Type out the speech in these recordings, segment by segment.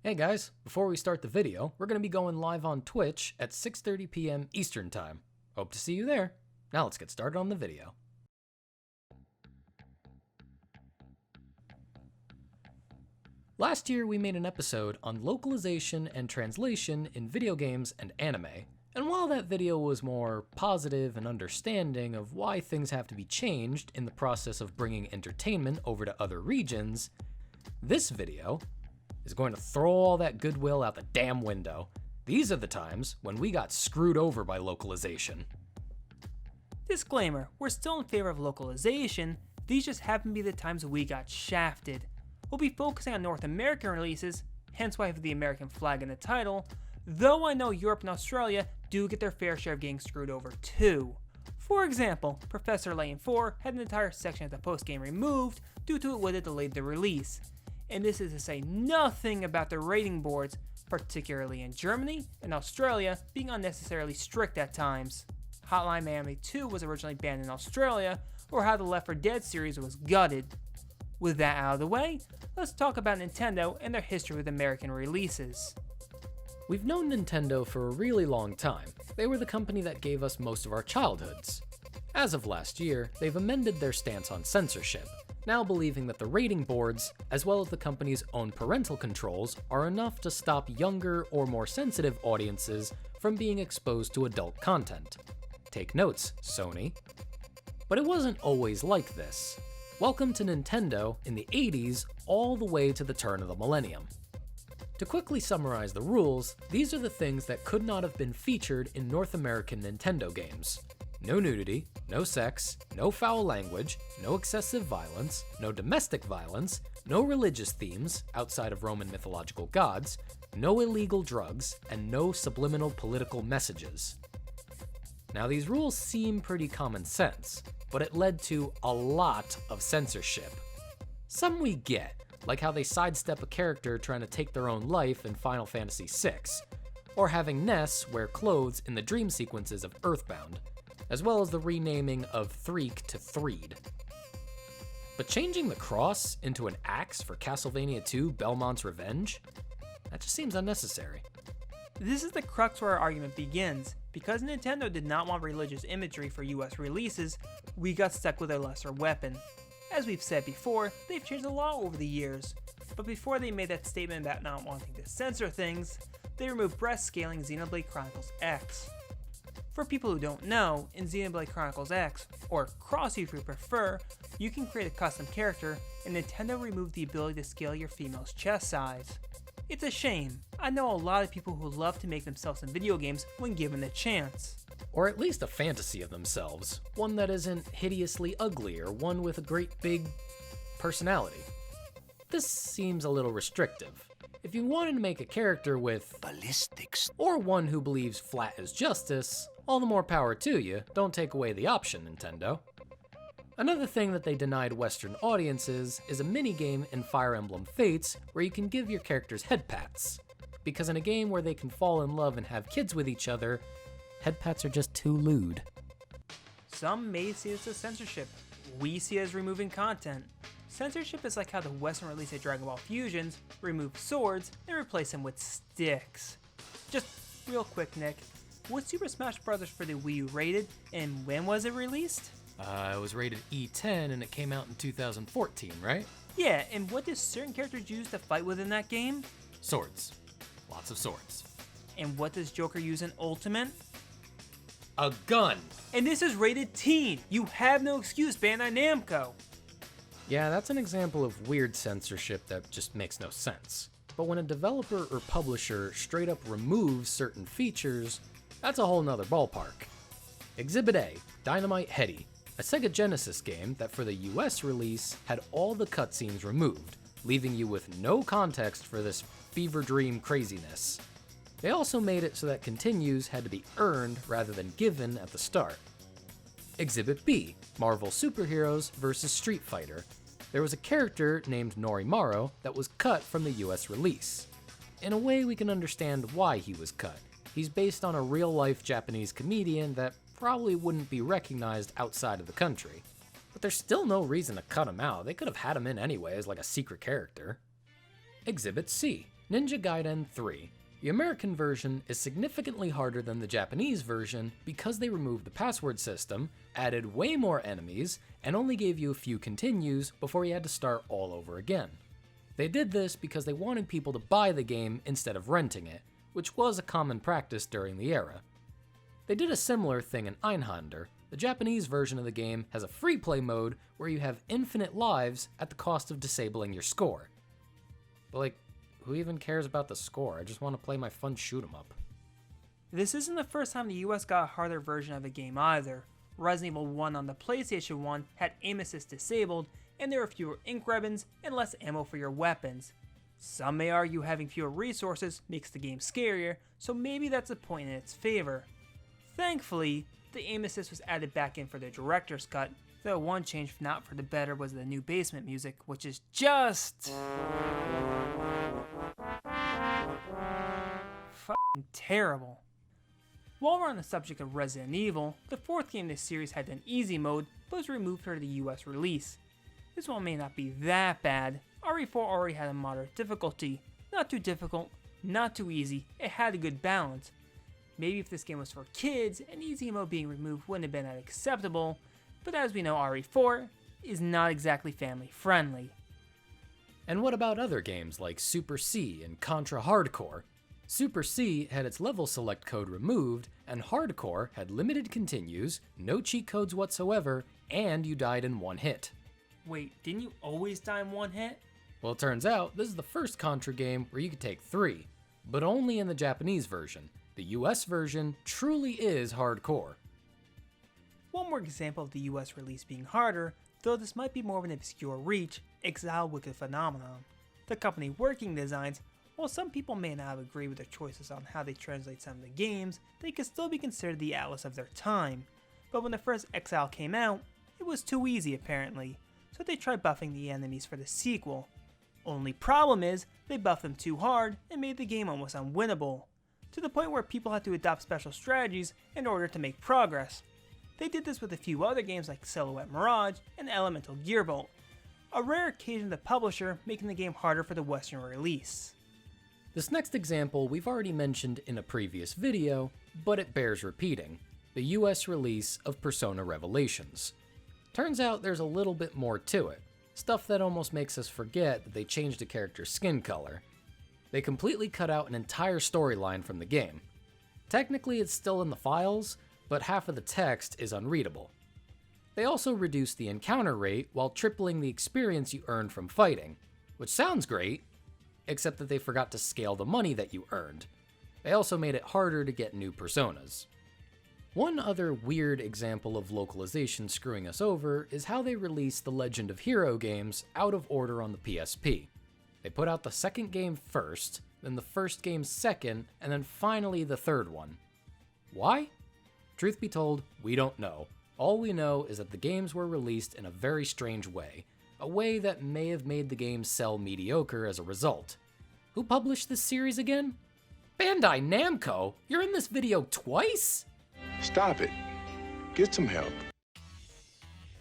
Hey guys, before we start the video, we're going to be going live on Twitch at 6:30 p.m. Eastern Time. Hope to see you there. Now let's get started on the video. Last year we made an episode on localization and translation in video games and anime, and while that video was more positive and understanding of why things have to be changed in the process of bringing entertainment over to other regions, this video is going to throw all that goodwill out the damn window. These are the times when we got screwed over by localization. Disclaimer, we're still in favor of localization, these just happen to be the times we got shafted. We'll be focusing on North American releases, hence why I have the American flag in the title, though I know Europe and Australia do get their fair share of getting screwed over too. For example, Professor Layton 4 had an entire section of the postgame removed due to it would have delayed the release. And this is to say nothing about the rating boards, particularly in Germany and Australia, being unnecessarily strict at times. Hotline Miami 2 was originally banned in Australia, or how the Left 4 Dead series was gutted. With that out of the way, let's talk about Nintendo and their history with American releases. We've known Nintendo for a really long time. They were the company that gave us most of our childhoods. As of last year, they've amended their stance on censorship, now believing that the rating boards, as well as the company's own parental controls, are enough to stop younger or more sensitive audiences from being exposed to adult content. Take notes, Sony. But it wasn't always like this. Welcome to Nintendo in the 80s all the way to the turn of the millennium. To quickly summarize the rules, these are the things that could not have been featured in North American Nintendo games. No nudity, no sex, no foul language, no excessive violence, no domestic violence, no religious themes outside of Roman mythological gods, no illegal drugs, and no subliminal political messages. Now these rules seem pretty common sense, but it led to a lot of censorship. Some we get, like how they sidestep a character trying to take their own life in Final Fantasy VI, or having Ness wear clothes in the dream sequences of Earthbound, as well as the renaming of Threek to Threed. But changing the cross into an axe for Castlevania II Belmont's Revenge? That just seems unnecessary. This is the crux where our argument begins. Because Nintendo did not want religious imagery for US releases, we got stuck with a lesser weapon. As we've said before, they've changed a lot over the years, but before they made that statement about not wanting to censor things, they removed breast scaling Xenoblade Chronicles X. For people who don't know, in Xenoblade Chronicles X, or Cross if you prefer, you can create a custom character, and Nintendo removed the ability to scale your female's chest size. It's a shame. I know a lot of people who love to make themselves in video games when given the chance. Or at least a fantasy of themselves, one that isn't hideously ugly or one with a great big personality. This seems a little restrictive. If you wanted to make a character with ballistics, or one who believes flat is justice, all the more power to you. Don't take away the option, Nintendo. Another thing that they denied Western audiences is a minigame in Fire Emblem Fates where you can give your characters head pats. Because in a game where they can fall in love and have kids with each other, head pats are just too lewd. Some may see this as censorship. We see it as removing content. Censorship is like how the Western release of Dragon Ball Fusions removed swords and replaced them with sticks. Just real quick, Nick, was Super Smash Bros. For the Wii U rated, and when was it released? It was rated E10 and it came out in 2014, right? Yeah, and what did certain characters use to fight within that game? Swords. Lots of swords. And what does Joker use in Ultimate? A gun! And this is rated teen! You have no excuse, Bandai Namco! Yeah, that's an example of weird censorship that just makes no sense. But when a developer or publisher straight up removes certain features, that's a whole nother ballpark. Exhibit A, Dynamite Headdy, a Sega Genesis game that for the US release had all the cutscenes removed, leaving you with no context for this fever dream craziness. They also made it so that continues had to be earned rather than given at the start. Exhibit B, Marvel Superheroes vs. Street Fighter. There was a character named Norimaro that was cut from the US release. In a way we can understand why he was cut. He's based on a real-life Japanese comedian that probably wouldn't be recognized outside of the country. But there's still no reason to cut him out. They could have had him in anyway as like a secret character. Exhibit C, Ninja Gaiden 3. The American version is significantly harder than the Japanese version because they removed the password system, added way more enemies, and only gave you a few continues before you had to start all over again. They did this because they wanted people to buy the game instead of renting it, which was a common practice during the era. They did a similar thing in Einhander. The Japanese version of the game has a free play mode where you have infinite lives at the cost of disabling your score. But who even cares about the score? I just want to play my fun shoot 'em up. This isn't the first time the US got a harder version of a game either. Resident Evil 1 on the PlayStation 1 had aim assist disabled, and there were fewer ink ribbons and less ammo for your weapons. Some may argue having fewer resources makes the game scarier, so maybe that's a point in its favor. Thankfully, the aim assist was added back in for the director's cut, though one change not for the better was the new basement music, which is just fucking terrible. While we're on the subject of Resident Evil, the fourth game in this series had an easy mode, but was removed for the US release. This one may not be that bad. RE4 already had a moderate difficulty. Not too difficult, not too easy, it had a good balance. Maybe if this game was for kids, an easy mode being removed wouldn't have been that acceptable, but as we know, RE4 is not exactly family friendly. And what about other games like Super C and Contra Hardcore? Super C had its level select code removed, and Hardcore had limited continues, no cheat codes whatsoever, and you died in one hit. Wait, didn't you always die in one hit? Well, it turns out this is the first Contra game where you could take 3, but only in the Japanese version. The US version truly is hardcore. One more example of the US release being harder, though this might be more of an obscure reach, Exile Wicked Phenomenon. The company working designs, while some people may not agree with their choices on how they translate some of the games, they could still be considered the Atlas of their time. But when the first Exile came out, it was too easy apparently, so they tried buffing the enemies for the sequel. Only problem is, they buffed them too hard and made the game almost unwinnable, to the point where people had to adopt special strategies in order to make progress. They did this with a few other games like Silhouette Mirage and Elemental Gearbolt, a rare occasion of the publisher making the game harder for the Western release. This next example we've already mentioned in a previous video, but it bears repeating: the US release of Persona Revelations. Turns out there's a little bit more to it, stuff that almost makes us forget that they changed a character's skin color. They completely cut out an entire storyline from the game. Technically it's still in the files, but half of the text is unreadable. They also reduced the encounter rate while tripling the experience you earned from fighting, which sounds great, except that they forgot to scale the money that you earned. They also made it harder to get new personas. One other weird example of localization screwing us over is how they released the Legend of Hero games out of order on the PSP. They put out the second game first, then the first game second, and then finally the third one. Why? Truth be told, we don't know. All we know is that the games were released in a very strange way, a way that may have made the game sell mediocre as a result. Who published this series again? Bandai Namco? You're in this video twice? Stop it. Get some help.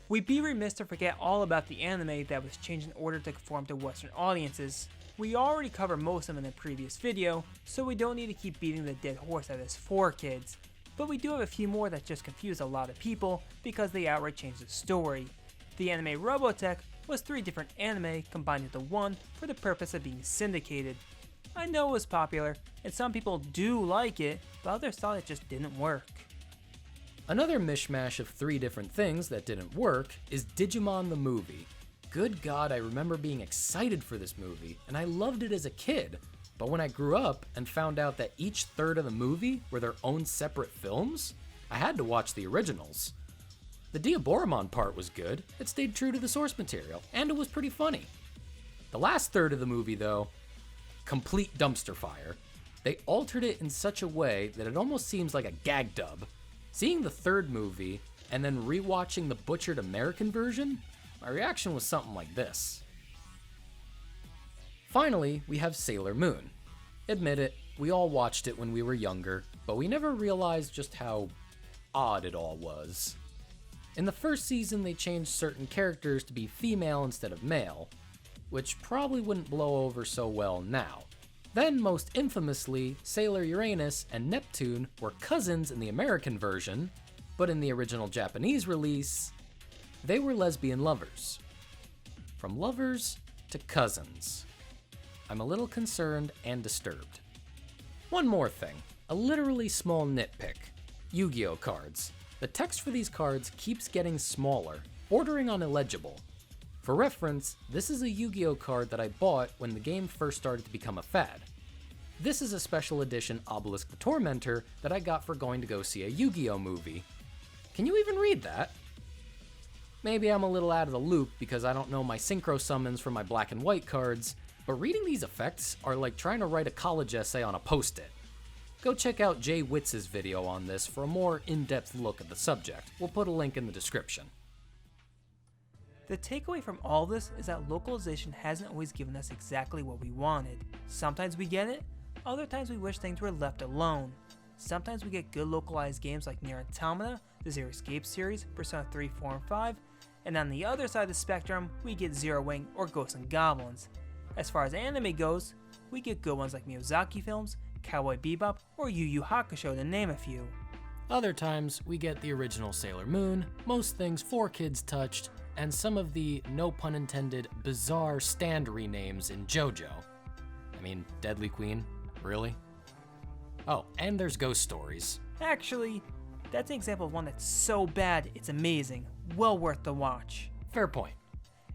We'd be remiss to forget all about the anime that was changed in order to conform to Western audiences. We already covered most of them in a previous video, so we don't need to keep beating the dead horse that is for kids. But we do have a few more that just confuse a lot of people because they outright changed the story. The anime Robotech was 3 different anime combined into one for the purpose of being syndicated. I know it was popular, and some people do like it, but others thought it just didn't work. Another mishmash of 3 different things that didn't work is Digimon the movie. Good God, I remember being excited for this movie, and I loved it as a kid. But when I grew up and found out that each third of the movie were their own separate films, I had to watch the originals. The Diaboromon part was good, it stayed true to the source material, and it was pretty funny. The last third of the movie though, complete dumpster fire. They altered it in such a way that it almost seems like a gag dub. Seeing the third movie, and then rewatching the butchered American version, my reaction was something like this. Finally, we have Sailor Moon. Admit it, we all watched it when we were younger, but we never realized just how odd it all was. In the first season, they changed certain characters to be female instead of male, which probably wouldn't blow over so well now. Then, most infamously, Sailor Uranus and Neptune were cousins in the American version, but in the original Japanese release, they were lesbian lovers. From lovers to cousins. I'm a little concerned and disturbed. One more thing, a literally small nitpick. Yu-Gi-Oh cards. The text for these cards keeps getting smaller, bordering on illegible. For reference, this is a Yu-Gi-Oh card that I bought when the game first started to become a fad. This is a special edition Obelisk the Tormentor that I got for going to go see a Yu-Gi-Oh movie. Can you even read that? Maybe I'm a little out of the loop because I don't know my synchro summons from my black and white cards, but reading these effects are like trying to write a college essay on a post-it. Go check out Jay Witz's video on this for a more in-depth look at the subject. We'll put a link in the description. The takeaway from all this is that localization hasn't always given us exactly what we wanted. Sometimes we get it, other times we wish things were left alone. Sometimes we get good localized games like Nier Automata, the Zero Escape series, Persona 3, 4, and 5, and on the other side of the spectrum, we get Zero Wing or Ghosts and Goblins. As far as anime goes, we get good ones like Miyazaki films, Cowboy Bebop, or Yu Yu Hakusho to name a few. Other times, we get the original Sailor Moon, most things 4Kids touched, and some of the, no pun intended, bizarre stand renames in JoJo. I mean, Deadly Queen? Really? Oh, and there's Ghost Stories. Actually, that's an example of one that's so bad it's amazing, well worth the watch. Fair point.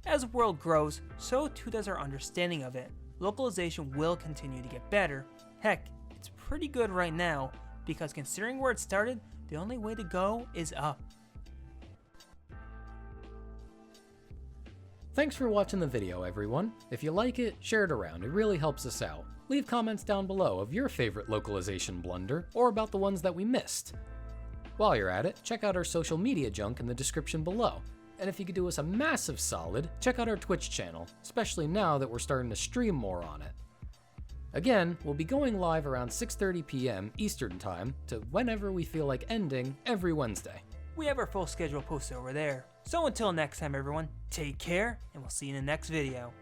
As the world grows, so too does our understanding of it. Localization will continue to get better. Heck, it's pretty good right now, because considering where it started, the only way to go is up. Thanks for watching the video, everyone. If you like it, share it around, it really helps us out. Leave comments down below of your favorite localization blunder, or about the ones that we missed. While you're at it, check out our social media junk in the description below. And if you could do us a massive solid, check out our Twitch channel, especially now that we're starting to stream more on it. Again, we'll be going live around 6:30 p.m. Eastern Time to whenever we feel like ending every Wednesday. We have our full schedule posted over there. So until next time everyone, take care, and we'll see you in the next video.